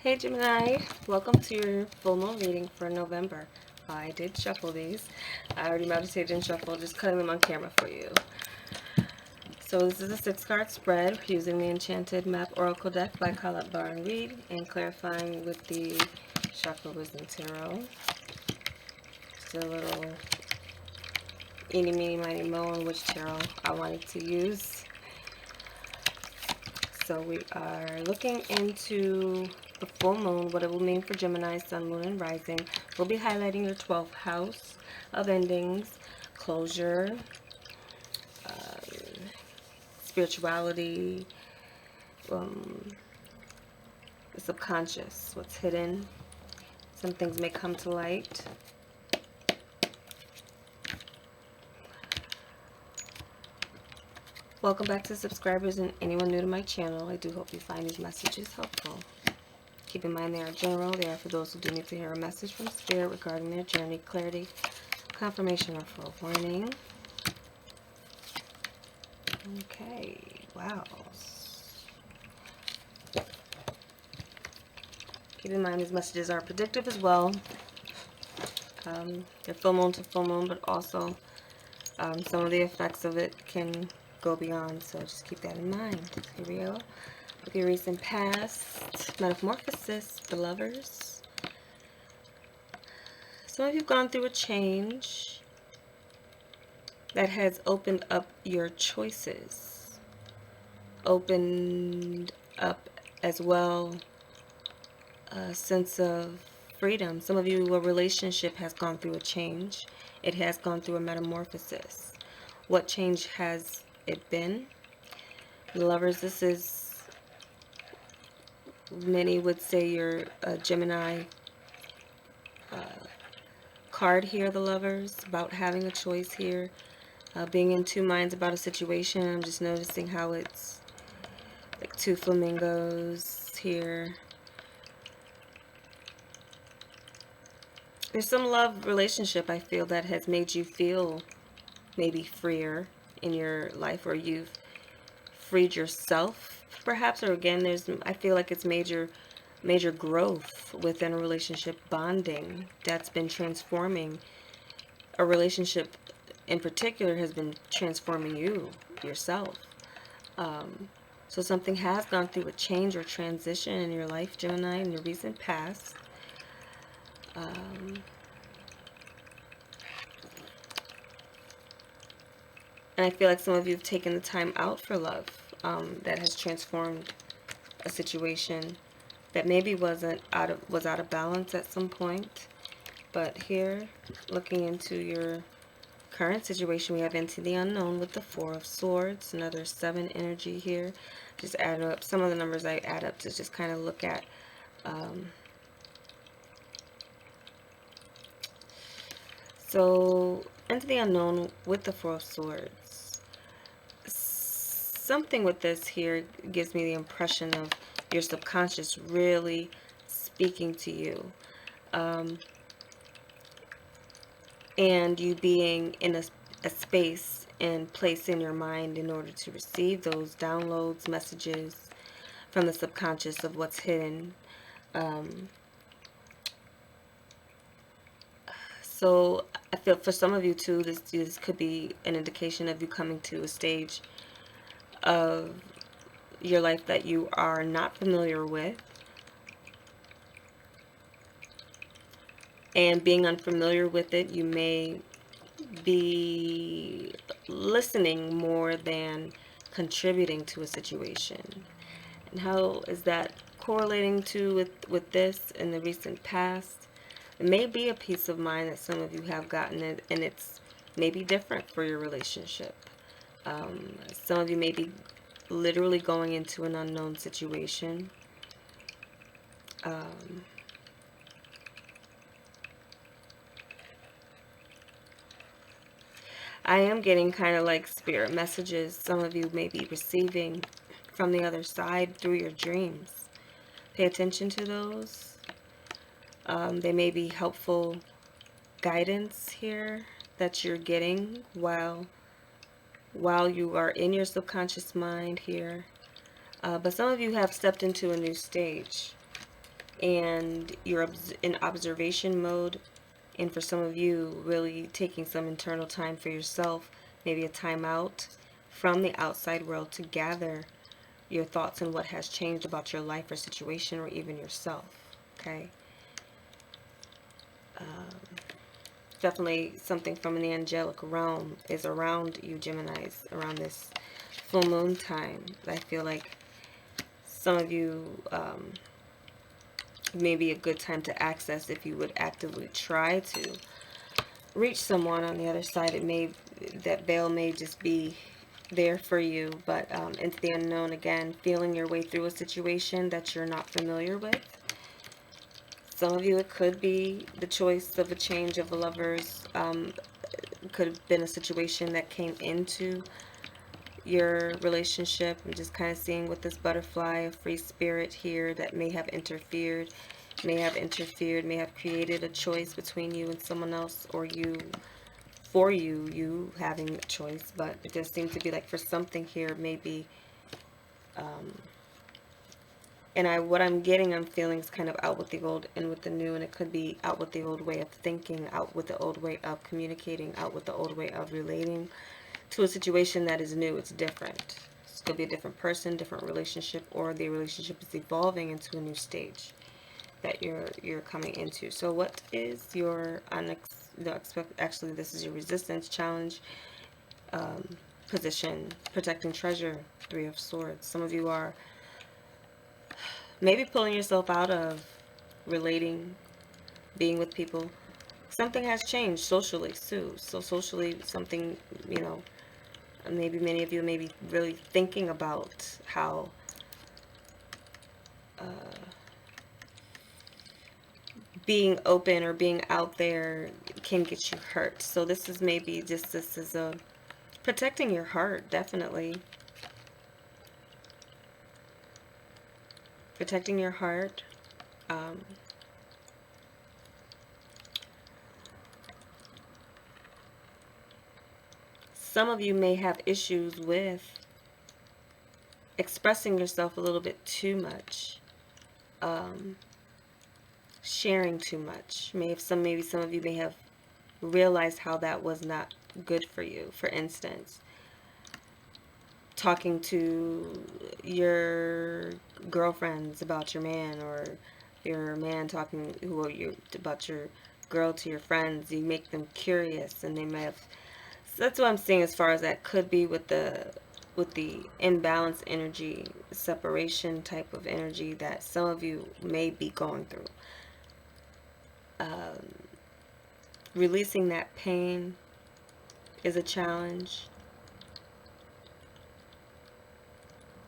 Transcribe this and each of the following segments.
Hey Gemini, welcome to your full moon reading for November. I did shuffle these. I already meditated and shuffled, just cutting them on camera for you. So this is a 6-card spread using the Enchanted Map Oracle deck by Colette Bar and Reed and clarifying with the Chakra Wisdom Tarot. Just a little eeny, meeny, miny, mo on which tarot I wanted to use. So we are looking into the full moon, what it will mean for Gemini, sun, moon, and rising. We'll be highlighting your 12th house of endings, closure, spirituality, the subconscious, what's hidden. Some things may come to light. Welcome back to subscribers and anyone new to my channel. I do hope you find these messages helpful. Keep in mind they are general. They are for those who do need to hear a message from Spirit regarding their journey, clarity, confirmation, or forewarning. Okay, wow. Keep in mind these messages are predictive as well. They're full moon to full moon, but also some of the effects of it can go beyond, so just keep that in mind. Here we go. With your recent past, metamorphosis, the lovers. Some of you have gone through a change that has opened up your choices, opened up as well a sense of freedom. Some of you, a relationship has gone through a change. It has gone through a metamorphosis. What change has it been? The lovers, this is, many would say you're a Gemini card here, the lovers, about having a choice here, being in two minds about a situation. I'm just noticing how it's like two flamingos here. There's some love relationship, I feel, that has made you feel maybe freer in your life, or you've freed yourself perhaps, or again, I feel like it's major growth within a relationship, bonding that's been transforming. A relationship in particular has been transforming you yourself. So something has gone through a change or transition in your life, Gemini, in your recent past. And I feel like some of you have taken the time out for love, that has transformed a situation that maybe was out of balance at some point. But here, looking into your current situation, we have into the unknown with the 4 of Swords, another 7 energy here. Just add up some of the numbers I add up to just kind of look at. So, into the unknown with the 4 of Swords. Something with this here gives me the impression of your subconscious really speaking to you. And you being in a space and place in your mind in order to receive those downloads, messages from the subconscious of what's hidden. So I feel for some of you too, this could be an indication of you coming to a stage of your life that you are not familiar with. And being unfamiliar with it, you may be listening more than contributing to a situation. And how is that correlating to with this in the recent past? It may be a peace of mind that some of you have gotten, and it's maybe different for your relationship. Some of you may be literally going into an unknown situation. I am getting kind of like spirit messages some of you may be receiving from the other side through your dreams. Pay attention to those. They may be helpful guidance here that you're getting while you are in your subconscious mind here. But some of you have stepped into a new stage. and you're in observation mode. And for some of you, really taking some internal time for yourself, maybe a time out from the outside world to gather your thoughts and what has changed about your life or situation or even yourself. Okay. Definitely something from the angelic realm is around you, Geminis, around this full moon time. I feel like some of you may be a good time to access if you would actively try to reach someone on the other side. It may, that veil may just be there for you, but into the unknown again, feeling your way through a situation that you're not familiar with. Some of you, it could be the choice of a change of a lover's, could have been a situation that came into your relationship. I'm just kind of seeing with this butterfly, a free spirit here that may have interfered, may have created a choice between you and someone else, or you, for you having a choice. But it does seem to be like for something here, maybe, and what I'm getting, I'm feeling is kind of out with the old, in with the new, and it could be out with the old way of thinking, out with the old way of communicating, out with the old way of relating to a situation that is new. It's different. It's going to be a different person, different relationship, or the relationship is evolving into a new stage that you're coming into. So what is your actually this is your resistance challenge position, protecting treasure, 3 of Swords. Some of you are maybe pulling yourself out of relating, being with people. Something has changed socially too. So socially, something, you know, maybe many of you may be really thinking about how being open or being out there can get you hurt. So this is maybe just, this is a protecting your heart, definitely. Protecting your heart. Some of you may have issues with expressing yourself a little bit too much, sharing too much. Maybe some of you may have realized how that was not good for you. For instance, talking to your girlfriends about your man, or your man talking about your girl to your friends. You make them curious, and they may have. So that's what I'm seeing as far as that could be with the imbalance energy, separation type of energy that some of you may be going through. Releasing that pain is a challenge.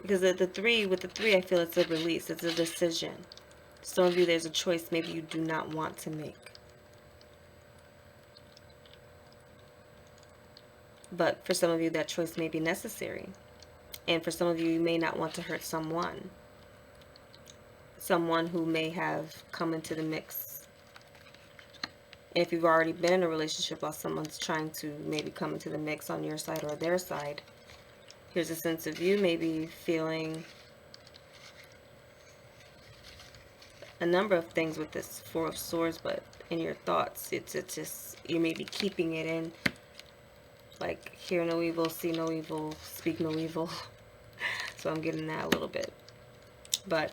Because with the three, I feel it's a release. It's a decision. Some of you, there's a choice maybe you do not want to make. But for some of you, that choice may be necessary. And for some of you, you may not want to hurt someone. Someone who may have come into the mix. And if you've already been in a relationship while someone's trying to maybe come into the mix on your side or their side, here's a sense of you maybe feeling a number of things with this 4 of Swords, but in your thoughts, it's just, you may be keeping it in. Like, hear no evil, see no evil, speak no evil. So I'm getting that a little bit. But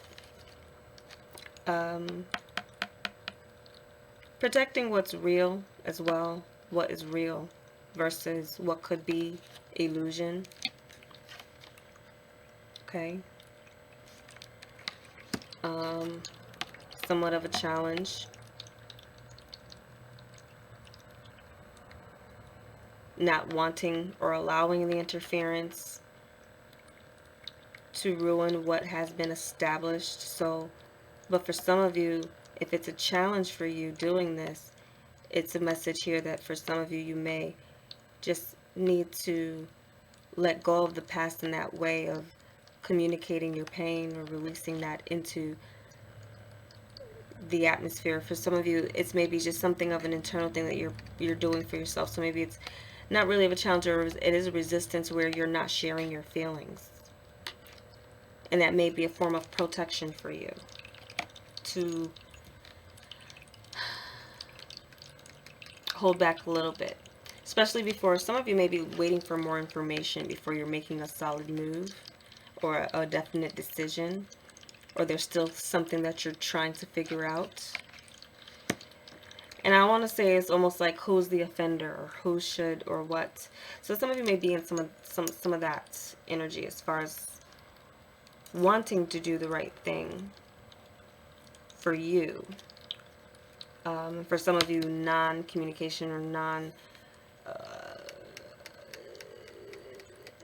protecting what's real as well. What is real versus what could be illusion. Okay. Somewhat of a challenge. Not wanting or allowing the interference to ruin what has been established. So, but for some of you, if it's a challenge for you doing this, it's a message here that for some of you, you may just need to let go of the past in that way of communicating your pain or releasing that into the atmosphere. For some of you, it's maybe just something of an internal thing that you're doing for yourself. So maybe it's not really of a challenge, or it is a resistance where you're not sharing your feelings. And that may be a form of protection for you to hold back a little bit. Especially before, some of you may be waiting for more information before you're making a solid move or a definite decision. Or there's still something that you're trying to figure out. And I want to say it's almost like who's the offender or who should or what. So some of you may be in some of that energy as far as wanting to do the right thing for you. For some of you, non-communication or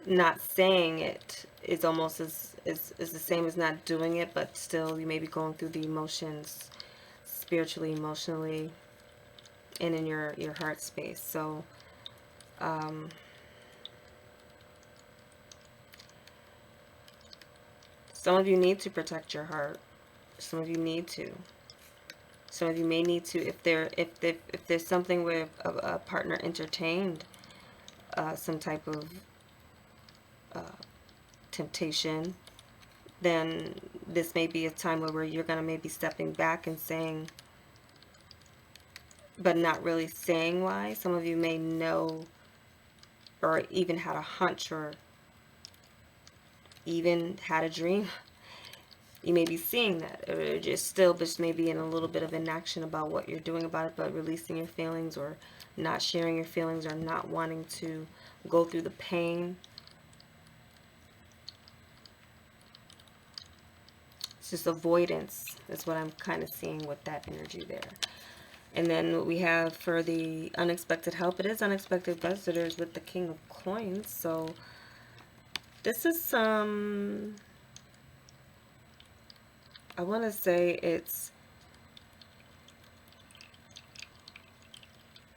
not saying it is almost is the same as not doing it, but still you may be going through the emotions spiritually, emotionally, and in your heart space. So some of you need to protect your heart. Some of you need to. Some of you may need to, if there's something where a partner entertained some type of temptation, then this may be a time where you're going to maybe stepping back and saying, but not really saying why. Some of you may know or even had a hunch or even had a dream. You may be seeing that, or just maybe in a little bit of inaction about what you're doing about it, but releasing your feelings or not sharing your feelings or not wanting to go through the pain. It's just avoidance is what I'm kind of seeing with that energy there. And then what we have for the unexpected help, it is unexpected visitors with the King of Coins. So this is some... I want to say it's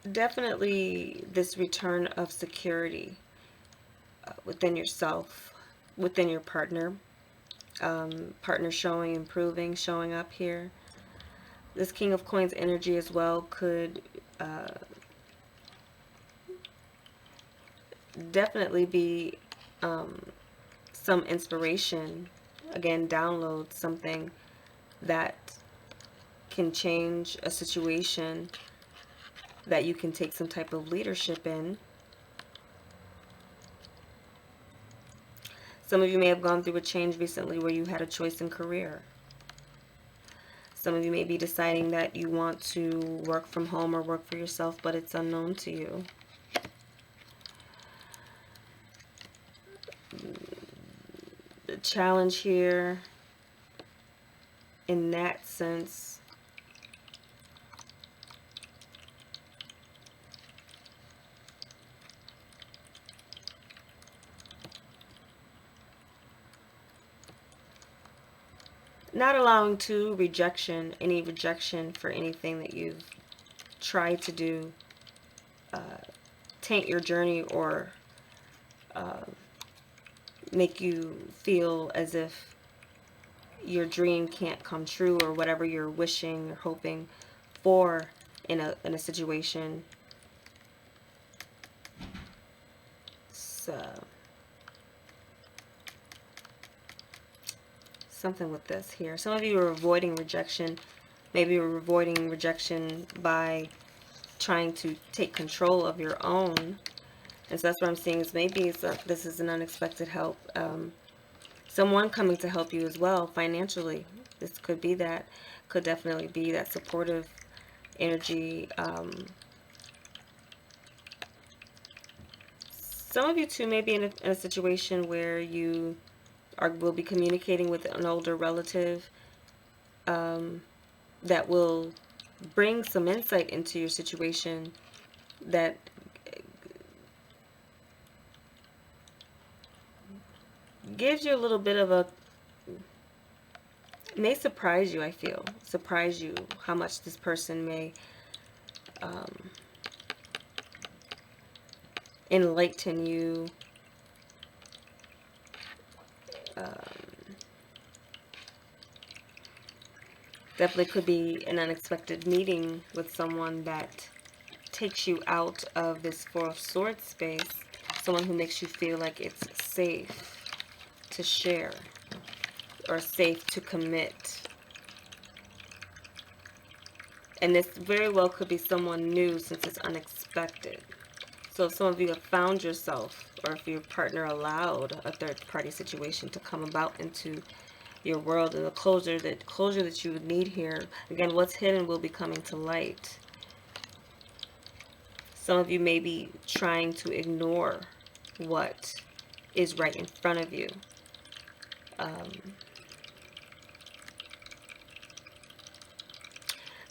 definitely this return of security within yourself, within your partner. Partner showing, improving, showing up here. This King of Coins energy as well could definitely be some inspiration. Again, download something that can change a situation that you can take some type of leadership in. Some of you may have gone through a change recently where you had a choice in career. Some of you may be deciding that you want to work from home or work for yourself, but it's unknown to you. The challenge here in that sense not allowing any rejection for anything that you've tried to do taint your journey or make you feel as if your dream can't come true, or whatever you're wishing or hoping for in a situation. So something with this here. Some of you are avoiding rejection. Maybe you're avoiding rejection by trying to take control of your own. And so that's what I'm seeing, is maybe this is an unexpected help. Someone coming to help you as well financially. This could be that. Could definitely be that supportive energy. Some of you too may be in a situation where you will be communicating with an older relative that will bring some insight into your situation that gives you a little bit of a, may surprise you, I feel. Surprise you how much this person may enlighten you. Definitely could be an unexpected meeting with someone that takes you out of this Four of Swords space. Someone who makes you feel like it's safe to share or safe to commit. And this very well could be someone new, since it's unexpected. So if some of you have found yourself, or if your partner allowed a third-party situation to come about into your world, and the closure that you would need here, again, what's hidden will be coming to light. Some of you may be trying to ignore what is right in front of you.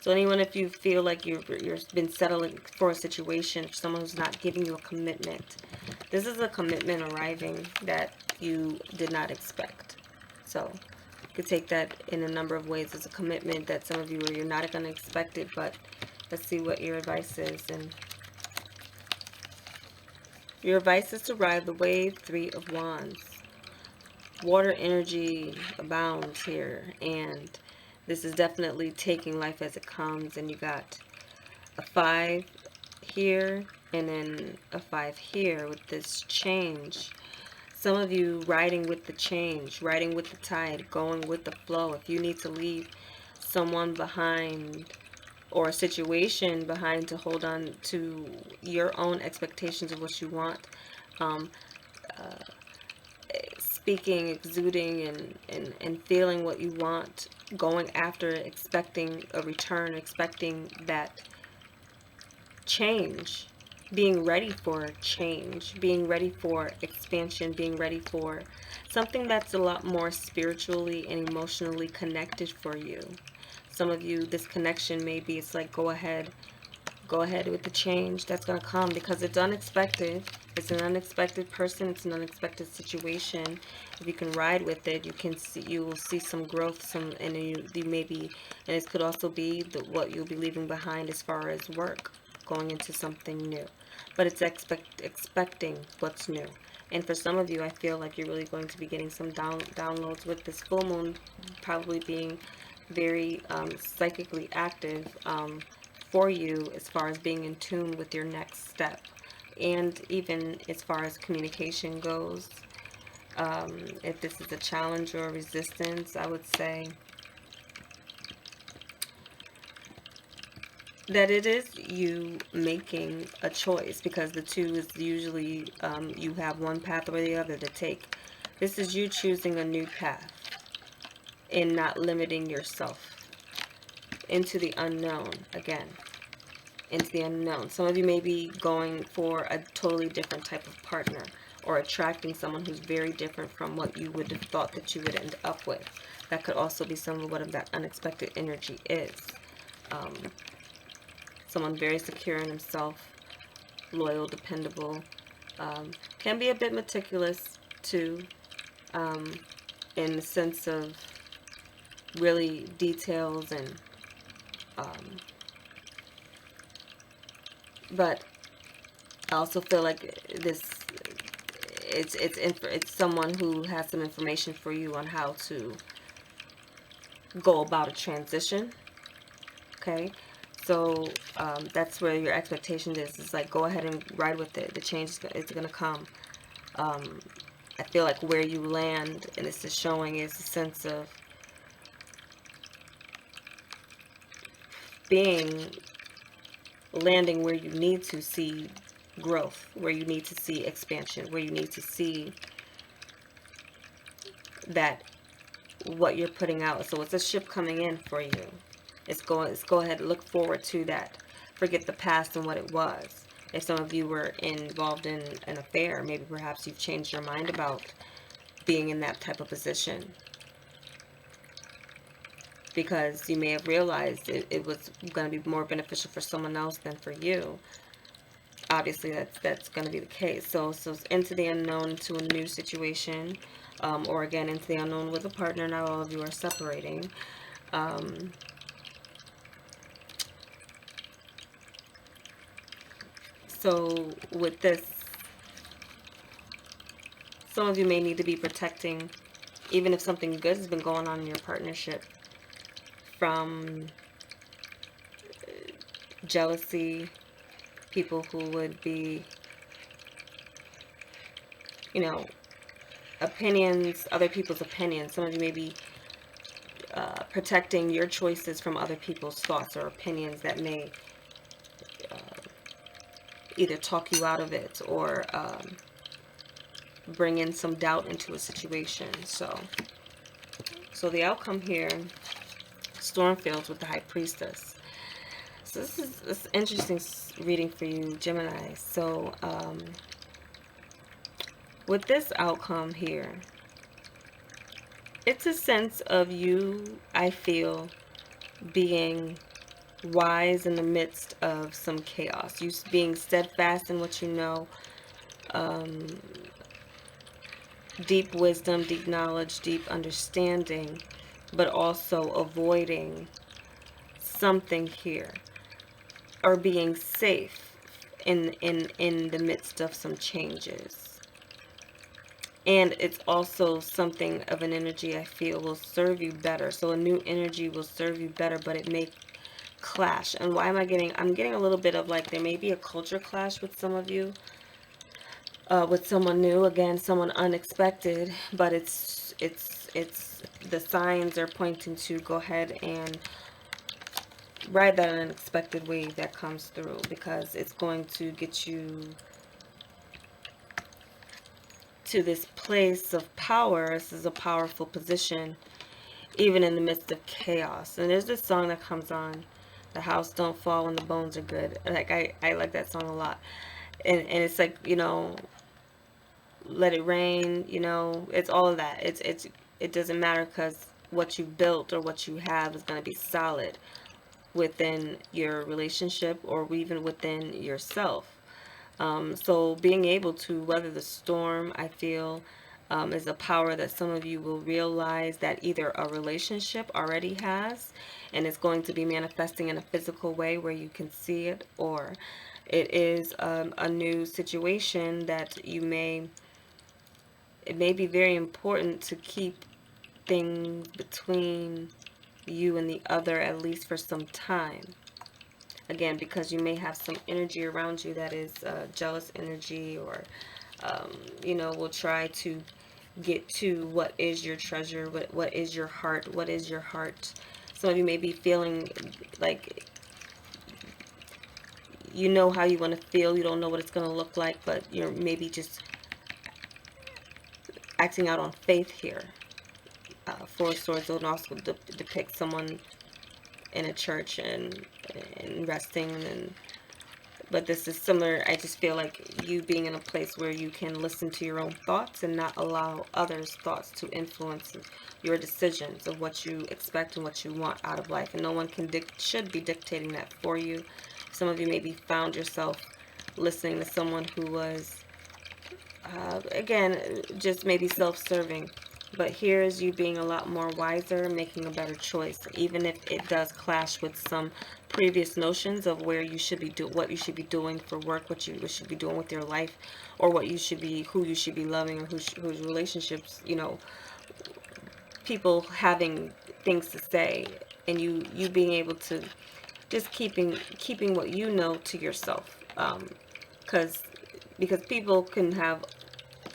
So anyone, if you feel like you've been settling for a situation, someone who's not giving you a commitment, this is a commitment arriving that you did not expect. So you could take that in a number of ways as a commitment that some of you, you're not going to expect it, but let's see what your advice is. And your advice is to ride the wave. 3 of Wands. Water energy abounds here, and this is definitely taking life as it comes. And you got a 5 here and then a 5 here with this change. Some of you riding with the change, riding with the tide, going with the flow. If you need to leave someone behind or a situation behind to hold on to your own expectations of what you want, speaking, exuding, and feeling what you want, going after it, expecting a return, expecting that change, being ready for change, being ready for expansion, being ready for something that's a lot more spiritually and emotionally connected for you. Some of you, this connection, maybe it's like, go ahead with the change that's going to come, because it's unexpected. It's an unexpected person, it's an unexpected situation. If you can ride with it, you will see some growth, and you maybe, and this could also be what you'll be leaving behind as far as work, going into something new. But it's expecting what's new. And for some of you, I feel like you're really going to be getting some downloads with this full moon probably being very psychically active for you, as far as being in tune with your next step, and even as far as communication goes. If this is a challenge or a resistance, I would say that it is you making a choice, because the 2 is usually you have one path or the other to take. This is you choosing a new path and not limiting yourself into the unknown. Again, into the unknown. Some of you may be going for a totally different type of partner, or attracting someone who's very different from what you would have thought that you would end up with. That could also be some of what that unexpected energy is. Someone very secure in himself, loyal, dependable, can be a bit meticulous too, in the sense of really details, and but I also feel like it's someone who has some information for you on how to go about a transition. Okay, so that's where your expectation is. It's like, go ahead and ride with it. The change is going to come. I feel like where you land, and this is showing, is a sense of landing where you need to see growth, where you need to see expansion, where you need to see that what you're putting out. So it's a ship coming in for you. It's go ahead, look forward to that. Forget the past and what it was. If some of you were involved in an affair, maybe perhaps you've changed your mind about being in that type of position, because you may have realized it was going to be more beneficial for someone else than for you. Obviously, that's going to be the case. So it's into the unknown, to a new situation, or again, into the unknown with a partner. Not all of you are separating. So with this, some of you may need to be protecting, even if something good has been going on in your partnership, from jealousy, people who would be, opinions, other people's opinions. Some of you may be protecting your choices from other people's thoughts or opinions that may either talk you out of it or bring in some doubt into a situation. So the outcome here, Stormfields with the High Priestess. So this is interesting reading for you, Gemini. So with this outcome here, it's a sense of you, I feel, being wise in the midst of some chaos. You being steadfast in what you know, deep wisdom, deep knowledge, deep understanding, but also avoiding something here, or being safe in the midst of some changes. And it's also something of an energy I feel will serve you better. So a new energy will serve you better, but it may clash. And why am I getting, I'm getting a little bit of like there may be a culture clash with some of you, with someone new, again, someone unexpected, but it's the signs are pointing to go ahead and ride that unexpected wave that comes through, because it's going to get you to this place of power. This is a powerful position, even in the midst of chaos. And there's this song that comes on, "The house don't fall when the bones are good." Like I like that song a lot. And it's like, you know, let it rain, you know, it's all of that. It doesn't matter, because what you built or what you have is going to be solid within your relationship or even within yourself. So being able to weather the storm, I feel, is a power that some of you will realize that either a relationship already has, and it's going to be manifesting in a physical way where you can see it, or it is a new situation that it may be very important to keep things between you and the other, at least for some time. Again, because you may have some energy around you that is jealous energy, or you know, will try to get to what is your treasure, what is your heart, what is your heart. Some of you may be feeling like you know how you want to feel, you don't know what it's going to look like, but you're maybe just acting out on faith here. Four of Swords will also depict someone in a church and resting, but this is similar. I just feel like you being in a place where you can listen to your own thoughts and not allow others' thoughts to influence your decisions of what you expect and what you want out of life. And no one should be dictating that for you. Some of you maybe found yourself listening to someone who was, again, just maybe self-serving. But here's you being a lot more wiser, making a better choice, even if it does clash with some previous notions of where you should be what you should be doing for work, what you should be doing with your life, or what you should be, who you should be loving, or whose relationships, you know, people having things to say, and you being able to just keeping what you know to yourself, because people can have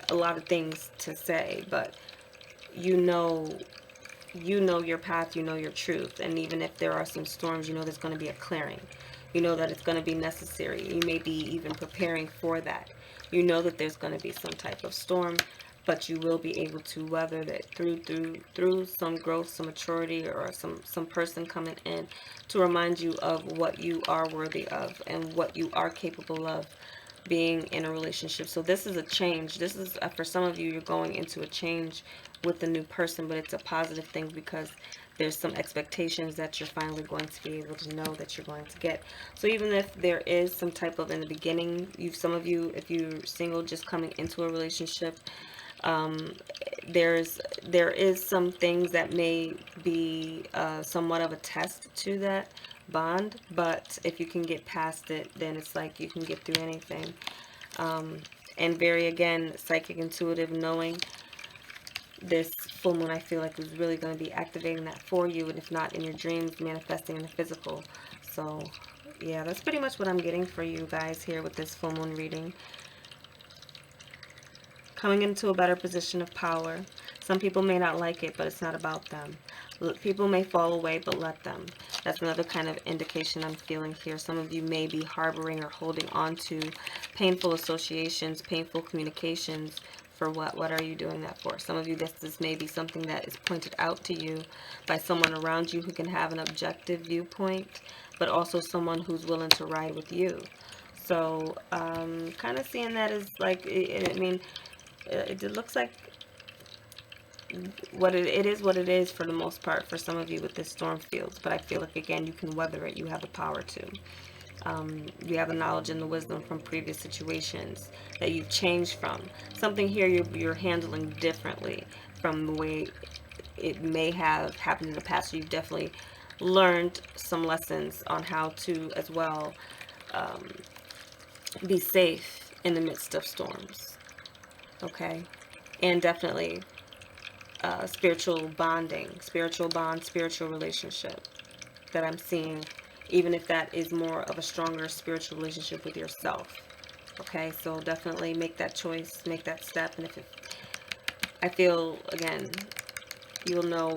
a lot of things to say, but you know your path, you know your truth. And even if there are some storms, you know there's going to be a clearing. You know that it's going to be necessary. You may be even preparing for that. You know that there's going to be some type of storm, but you will be able to weather that through some growth, some maturity, or some person coming in to remind you of what you are worthy of and what you are capable of being in a relationship. So this is a change. This is, for some of you, you're going into a change with a new person, but it's a positive thing, because there's some expectations that you're finally going to be able to know that you're going to get. So even if there is some type of, in the beginning, some of you, if you're single, just coming into a relationship, there is some things that may be somewhat of a test to that bond, but if you can get past it, then it's like you can get through anything. And very, again, psychic, intuitive, knowing, this full moon, I feel like, is really going to be activating that for you, and if not in your dreams, manifesting in the physical. So yeah, that's pretty much what I'm getting for you guys here with this full moon reading. Coming into a better position of power. Some people may not like it, but it's not about them. People may fall away, but let them. That's another kind of indication I'm feeling here. Some of you may be harboring or holding on to painful associations, painful communications. For what? What are you doing that for? Some of you, this may be something that is pointed out to you by someone around you who can have an objective viewpoint, but also someone who's willing to ride with you. So, kind of seeing that as like, I mean, it looks like it is what it is for the most part for some of you with this storm fields. But I feel like, again, you can weather it. You have the power to. You have the knowledge and the wisdom from previous situations that you've changed from. Something here you're handling differently from the way it may have happened in the past. So you've definitely learned some lessons on how to, as well, be safe in the midst of storms. Okay? And definitely spiritual bonding, spiritual bond, spiritual relationship that I'm seeing, even if that is more of a stronger spiritual relationship with yourself. Okay, so definitely make that choice, make that step, and I feel, again, you'll know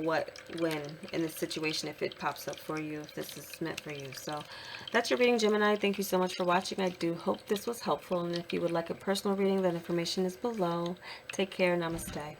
when in this situation, if it pops up for you, if this is meant for you. So that's your reading, Gemini. Thank you so much for watching. I do hope this was helpful, and if you would like a personal reading, that information is below. Take care. Namaste.